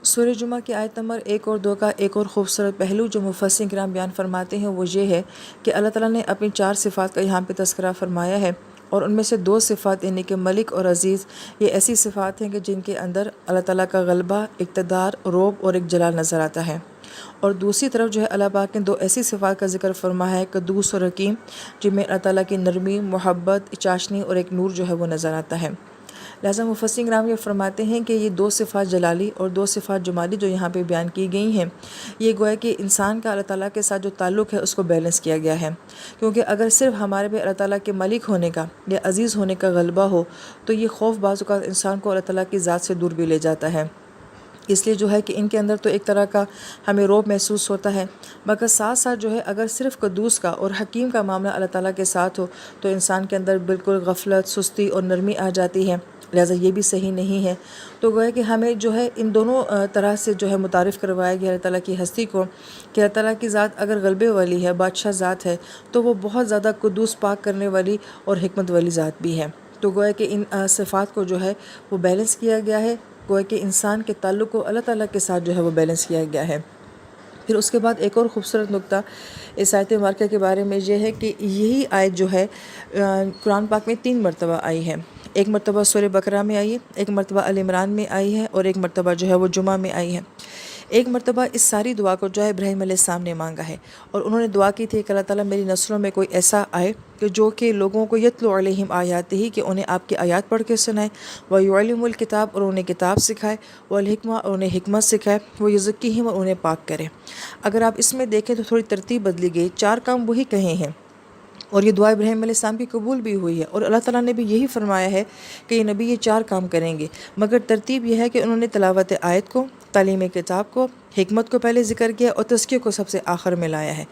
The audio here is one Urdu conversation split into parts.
سورہ جمعہ کی آیت نمبر 1 اور 2 کا ایک اور خوبصورت پہلو جو مفسرین کرام بیان فرماتے ہیں وہ یہ ہے کہ اللہ تعالیٰ نے اپنی 4 صفات کا یہاں پہ تذکرہ فرمایا ہے، اور ان میں سے 2 صفات یعنی کہ ملک اور عزیز، یہ ایسی صفات ہیں کہ جن کے اندر اللہ تعالیٰ کا غلبہ، اقتدار، رعب اور ایک جلال نظر آتا ہے۔ اور دوسری طرف جو ہے اللہ پاک نے 2 ایسی صفات کا ذکر فرمایا ہے، قدوس اور حکیم، جن میں اللہ تعالیٰ کی نرمی، محبت، چاشنی اور ایک نور جو ہے وہ نظر آتا ہے۔ لہٰذا مفسرین کرام یہ فرماتے ہیں کہ یہ 2 صفات جلالی اور 2 صفات جمالی جو یہاں پہ بیان کی گئی ہیں، یہ گویا کہ انسان کا اللہ تعالیٰ کے ساتھ جو تعلق ہے اس کو بیلنس کیا گیا ہے، کیونکہ اگر صرف ہمارے پہ اللہ تعالیٰ کے ملک ہونے کا یا عزیز ہونے کا غلبہ ہو تو یہ خوف بعض اوقات انسان کو اللہ تعالیٰ کی ذات سے دور بھی لے جاتا ہے۔ اس لیے جو ہے کہ ان کے اندر تو ایک طرح کا ہمیں رعب محسوس ہوتا ہے، مگر ساتھ ساتھ جو ہے اگر صرف قدوس کا اور حکیم کا معاملہ اللہ تعالیٰ کے ساتھ ہو تو انسان کے اندر بالکل غفلت، سستی اور نرمی آ جاتی ہے، لہٰذا یہ بھی صحیح نہیں ہے۔ تو گویا کہ ہمیں جو ہے ان دونوں طرح سے جو ہے متعارف کروایا گیا اللہ تعالیٰ کی ہستی کو، کہ اللہ تعالیٰ کی ذات اگر غلبے والی ہے، بادشاہ ذات ہے، تو وہ بہت زیادہ قدوس پاک کرنے والی اور حکمت والی ذات بھی ہے۔ تو گویا کہ ان صفات کو جو ہے وہ بیلنس کیا گیا ہے، گویا کہ انسان کے تعلق کو اللہ تعالیٰ کے ساتھ جو ہے وہ بیلنس کیا گیا ہے۔ پھر اس کے بعد ایک اور خوبصورت نقطہ اس آیت مبارکہ کے بارے میں یہ ہے کہ یہی آیت جو ہے قرآن پاک میں 3 مرتبہ آئی ہے۔ ایک مرتبہ سورہ بقرہ میں آئی ہے، ایک مرتبہ آل عمران میں آئی ہے، اور ایک مرتبہ جو ہے وہ جمعہ میں آئی ہے۔ ایک مرتبہ اس ساری دعا کو جو ہے ابراہیم علیہ السلام نے مانگا ہے، اور انہوں نے دعا کی تھی کہ اللہ تعالیٰ میری نسلوں میں کوئی ایسا آئے کہ جو کہ لوگوں کو یتلو علیہم آیاتہ ہی، کہ انہیں آپ کی آیات پڑھ کے سنائے، ویعلم الکتاب، اور انہیں کتاب سکھائے، والحکمہ، اور انہیں حکمت سکھائے، ویزکیہم، اور انہیں پاک کرے۔ اگر آپ اس میں دیکھیں تو تھوڑی ترتیب بدلی گئی، 4 کام وہی کہے ہیں، اور یہ دعا ابراہیم علیہ السلام کی قبول بھی ہوئی ہے، اور اللہ تعالیٰ نے بھی یہی فرمایا ہے کہ یہ نبی یہ 4 کام کریں گے، مگر ترتیب یہ ہے کہ انہوں نے تلاوت آیت کو، تعلیم کتاب کو، حکمت کو پہلے ذکر کیا، اور تزکیہ کو سب سے آخر میں لایا ہے۔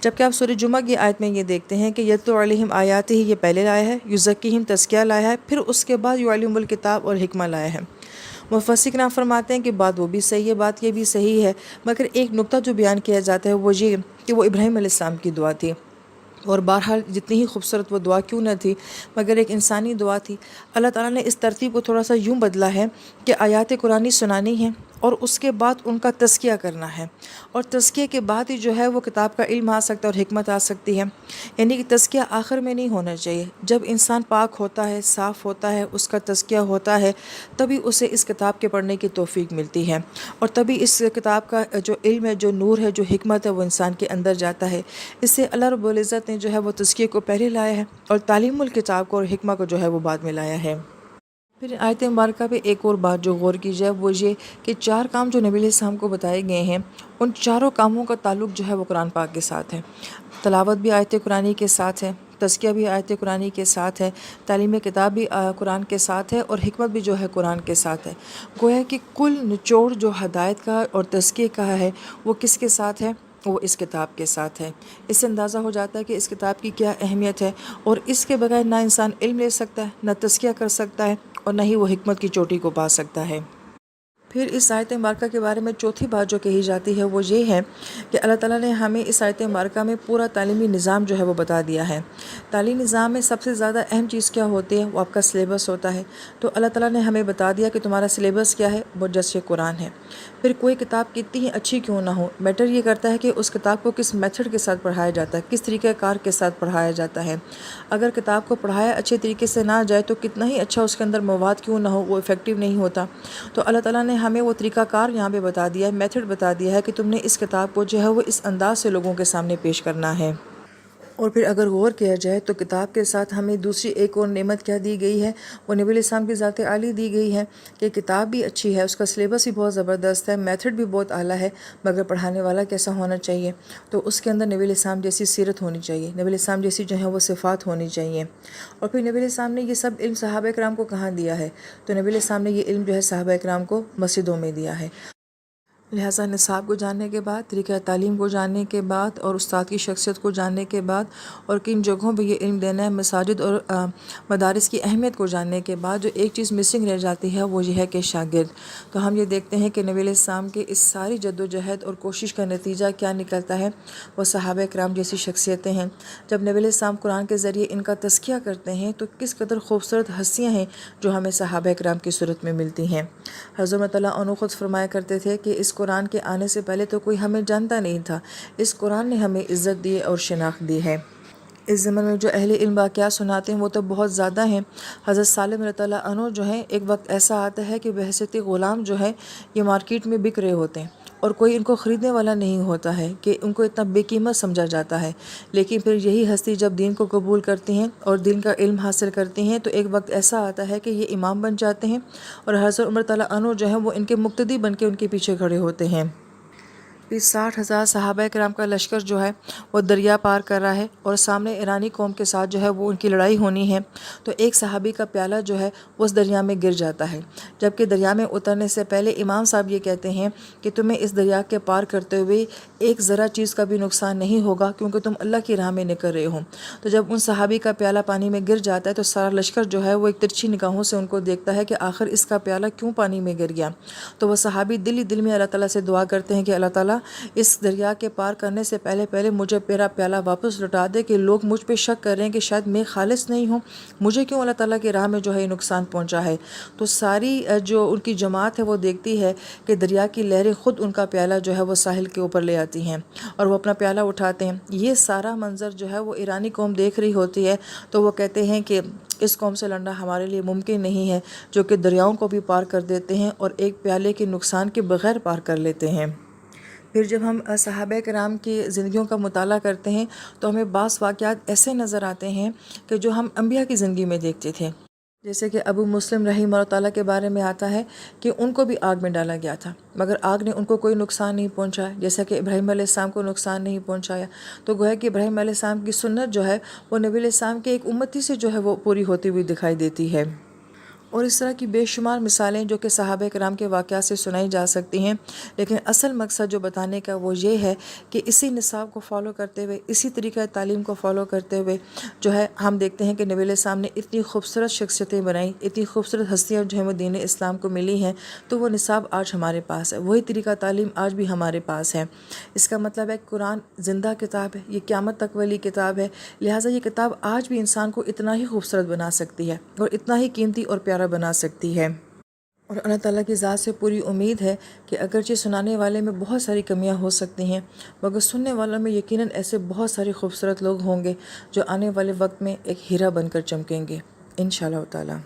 جبکہ آپ سورہ جمعہ کی آیت میں یہ دیکھتے ہیں کہ یتلو علیہم آیاتہ ہی یہ پہلے لایا ہے، یزکیہم تزکیہ لایا ہے، پھر اس کے بعد یعلم الکتاب اور حکمہ لایا ہے۔ مفسرین کرام فرماتے ہیں کہ بات وہ بھی صحیح ہے، بات یہ بھی صحیح ہے، مگر ایک نقطہ جو بیان کیا جاتا ہے وہ یہ کہ وہ ابراہیم علیہ السلام کی دعا تھی، اور بہرحال جتنی ہی خوبصورت وہ دعا کیوں نہ تھی مگر ایک انسانی دعا تھی۔ اللہ تعالیٰ نے اس ترتیب کو تھوڑا سا یوں بدلا ہے کہ آیات قرآنی سنانی ہیں، اور اس کے بعد ان کا تزکیہ کرنا ہے، اور تزکیہ کے بعد ہی جو ہے وہ کتاب کا علم آ سکتا ہے اور حکمت آ سکتی ہے۔ یعنی کہ تزکیہ آخر میں نہیں ہونا چاہیے، جب انسان پاک ہوتا ہے، صاف ہوتا ہے، اس کا تزکیہ ہوتا ہے، تبھی اسے اس کتاب کے پڑھنے کی توفیق ملتی ہے، اور تبھی اس کتاب کا جو علم ہے، جو نور ہے، جو حکمت ہے، وہ انسان کے اندر جاتا ہے۔ اس سے اللہ رب العزت نے جو ہے وہ تزکیہ کو پہلے لایا ہے، اور تعلیم الکتاب کو اور حکمہ کو جو ہے وہ بعد میں لایا ہے۔ پھر آیت مبارکہ پہ ایک اور بات جو غور کی جائے وہ یہ کہ 4 کام جو نبی علیہ السلام کو بتائے گئے ہیں، ان چاروں کاموں کا تعلق جو ہے وہ قرآن پاک کے ساتھ ہے۔ تلاوت بھی آیت قرآنی کے ساتھ ہے، تزکیہ بھی آیت قرآنی کے ساتھ ہے، تعلیم کتاب بھی قرآن کے ساتھ ہے، اور حکمت بھی جو ہے قرآن کے ساتھ ہے۔ گویا کہ کل نچوڑ جو ہدایت کا اور تزکیے کا ہے وہ کس کے ساتھ ہے؟ وہ اس کتاب کے ساتھ ہے۔ اس سے اندازہ ہو جاتا ہے کہ اس کتاب کی کیا اہمیت ہے، اور اس کے بغیر نہ انسان علم لے سکتا ہے، نہ تزکیہ کر سکتا ہے، اور نہ ہی وہ حکمت کی چوٹی کو پا سکتا ہے۔ پھر اس آیت مبارکہ کے بارے میں چوتھی بات جو کہی جاتی ہے وہ یہ ہے کہ اللہ تعالیٰ نے ہمیں اس آیت مبارکہ میں پورا تعلیمی نظام جو ہے وہ بتا دیا ہے۔ تعلیمی نظام میں سب سے زیادہ اہم چیز کیا ہوتی ہے؟ وہ آپ کا سلیبس ہوتا ہے۔ تو اللہ تعالیٰ نے ہمیں بتا دیا کہ تمہارا سلیبس کیا ہے، وہ جیسے قرآن ہے۔ پھر کوئی کتاب کتنی ہی اچھی کیوں نہ ہو، میٹر یہ کرتا ہے کہ اس کتاب کو کس میتھڈ کے ساتھ پڑھایا جاتا ہے، کس طریقہ کار کے ساتھ پڑھایا جاتا ہے۔ اگر کتاب کو پڑھایا اچھے طریقے سے نہ جائے تو کتنا ہی اچھا اس کے اندر مواد کیوں نہ ہو، وہ افیکٹو نہیں ہوتا۔ تو اللہ تعالیٰ نے ہمیں وہ طریقہ کار یہاں پہ بتا دیا ہے، میتھڈ بتا دیا ہے کہ تم نے اس کتاب کو جو ہے وہ اس انداز سے لوگوں کے سامنے پیش کرنا ہے۔ اور پھر اگر غور کیا جائے تو کتاب کے ساتھ ہمیں دوسری ایک اور نعمت کیا دی گئی ہے؟ وہ نبی علیہ السلام کی ذات عالی دی گئی ہے کہ کتاب بھی اچھی ہے، اس کا سلیبس بھی بہت زبردست ہے، میتھڈ بھی بہت اعلیٰ ہے، مگر پڑھانے والا کیسا ہونا چاہیے؟ تو اس کے اندر نبی علیہ السلام جیسی سیرت ہونی چاہیے، نبی علیہ السلام جیسی جو ہے وہ صفات ہونی چاہیے۔ اور پھر نبی علیہ السلام نے یہ سب علم صحابہ کرام کو کہاں دیا ہے؟ تو نبی علیہ السلام نے یہ علم جو ہے صحابہ کرام کو مسجدوں میں دیا ہے۔ لہٰذا نصاب کو جاننے کے بعد، طریقہ تعلیم کو جاننے کے بعد اور استاد کی شخصیت کو جاننے کے بعد اور کن جگہوں پہ یہ علم دینا ہے، مساجد اور مدارس کی اہمیت کو جاننے کے بعد جو ایک چیز مسنگ رہ جاتی ہے وہ یہ ہے کہ شاگرد۔ تو ہم یہ دیکھتے ہیں کہ نبی علیہ السلام کے اس ساری جد و جہد اور کوشش کا نتیجہ کیا نکلتا ہے، وہ صحابہ کرام جیسی شخصیتیں ہیں۔ جب نبی علیہ السلام قرآن کے ذریعے ان کا تزکیہ کرتے ہیں تو کس قدر خوبصورت ہستیاں ہیں جو ہمیں صحابہ کرام کی صورت میں ملتی ہیں۔ حضرت اللہ عنہ خود فرمایا کرتے تھے کہ اس قرآن کے آنے سے پہلے تو کوئی ہمیں جانتا نہیں تھا، اس قرآن نے ہمیں عزت دی اور شناخت دی ہے۔ اس زمن میں جو اہل علم واقعات سناتے ہیں وہ تو بہت زیادہ ہیں۔ حضرت سالم رضی اللہ عنہ جو ہیں، ایک وقت ایسا آتا ہے کہ بحیثیت غلام جو ہے یہ مارکیٹ میں بک رہے ہوتے ہیں اور کوئی ان کو خریدنے والا نہیں ہوتا ہے کہ ان کو اتنا بے قیمت سمجھا جاتا ہے، لیکن پھر یہی ہستی جب دین کو قبول کرتی ہیں اور دین کا علم حاصل کرتی ہیں تو ایک وقت ایسا آتا ہے کہ یہ امام بن جاتے ہیں اور حضرت عمر رضی اللہ عنہ جو ہیں وہ ان کے مقتدی بن کے ان کے پیچھے کھڑے ہوتے ہیں۔ 60,000 صحابہ کرام کا لشکر جو ہے وہ دریا پار کر رہا ہے اور سامنے ایرانی قوم کے ساتھ جو ہے وہ ان کی لڑائی ہونی ہے، تو ایک صحابی کا پیالہ جو ہے اس دریا میں گر جاتا ہے، جبکہ دریا میں اترنے سے پہلے امام صاحب یہ کہتے ہیں کہ تمہیں اس دریا کے پار کرتے ہوئے ایک ذرا چیز کا بھی نقصان نہیں ہوگا کیونکہ تم اللہ کی راہ میں نکل رہے ہو۔ تو جب ان صحابی کا پیالہ پانی میں گر جاتا ہے تو سارا لشکر جو ہے وہ ایک ترچھی نگاہوں سے ان کو دیکھتا ہے کہ آخر اس کا پیالہ کیوں پانی میں گر گیا۔ تو وہ صحابی دل ہی دل میں اللہ تعالیٰ سے دعا کرتے ہیں کہ اللہ تعالیٰ اس دریا کے پار کرنے سے پہلے مجھے میرا پیالہ واپس لوٹا دے کہ لوگ مجھ پہ شک کر رہے ہیں کہ شاید میں خالص نہیں ہوں، مجھے کیوں اللہ تعالیٰ کی راہ میں جو ہے یہ نقصان پہنچا ہے۔ تو ساری جو ان کی جماعت ہے وہ دیکھتی ہے کہ دریا کی لہریں خود ان کا پیالہ جو ہے وہ ساحل کے اوپر لے آتی ہیں اور وہ اپنا پیالہ اٹھاتے ہیں۔ یہ سارا منظر جو ہے وہ ایرانی قوم دیکھ رہی ہوتی ہے، تو وہ کہتے ہیں کہ اس قوم سے لڑنا ہمارے لیے ممکن نہیں ہے جو کہ دریاؤں کو بھی پار کر دیتے ہیں اور ایک پیالے کے نقصان کے بغیر پار کر لیتے ہیں۔ پھر جب ہم صحابہ کرام کی زندگیوں کا مطالعہ کرتے ہیں تو ہمیں بعض واقعات ایسے نظر آتے ہیں کہ جو ہم انبیاء کی زندگی میں دیکھتے تھے، جیسے کہ ابو مسلم رحمہ اللہ تعالیٰ کے بارے میں آتا ہے کہ ان کو بھی آگ میں ڈالا گیا تھا مگر آگ نے ان کو کوئی نقصان نہیں پہنچایا، جیسا کہ ابراہیم علیہ السلام کو نقصان نہیں پہنچایا۔ تو گویا کہ ابراہیم علیہ السلام کی سنت جو ہے وہ نبی علیہ السلام کے ایک امتی سے جو ہے وہ پوری ہوتی ہوئی دکھائی دیتی ہے۔ اور اس طرح کی بے شمار مثالیں جو کہ صحابہ کرام کے واقعات سے سنائی جا سکتی ہیں، لیکن اصل مقصد جو بتانے کا وہ یہ ہے کہ اسی نصاب کو فالو کرتے ہوئے، اسی طریقہ تعلیم کو فالو کرتے ہوئے جو ہے ہم دیکھتے ہیں کہ نبی علیہ السلام نے اتنی خوبصورت شخصیتیں بنائیں، اتنی خوبصورت ہستیاں جو ہیں وہ دین اسلام کو ملی ہیں، تو وہ نصاب آج ہمارے پاس ہے، وہی طریقہ تعلیم آج بھی ہمارے پاس ہے۔ اس کا مطلب ہے کہ قرآن زندہ کتاب ہے، یہ قیامت تک والی کتاب ہے، لہٰذا یہ کتاب آج بھی انسان کو اتنا ہی خوبصورت بنا سکتی ہے اور اتنا ہی قیمتی اور پیارا بنا سکتی ہے۔ اور اللہ تعالیٰ کی ذات سے پوری امید ہے کہ اگرچہ سنانے والے میں بہت ساری کمیاں ہو سکتی ہیں مگر سننے والوں میں یقیناً ایسے بہت سارے خوبصورت لوگ ہوں گے جو آنے والے وقت میں ایک ہیرا بن کر چمکیں گے انشاءاللہ تعالیٰ۔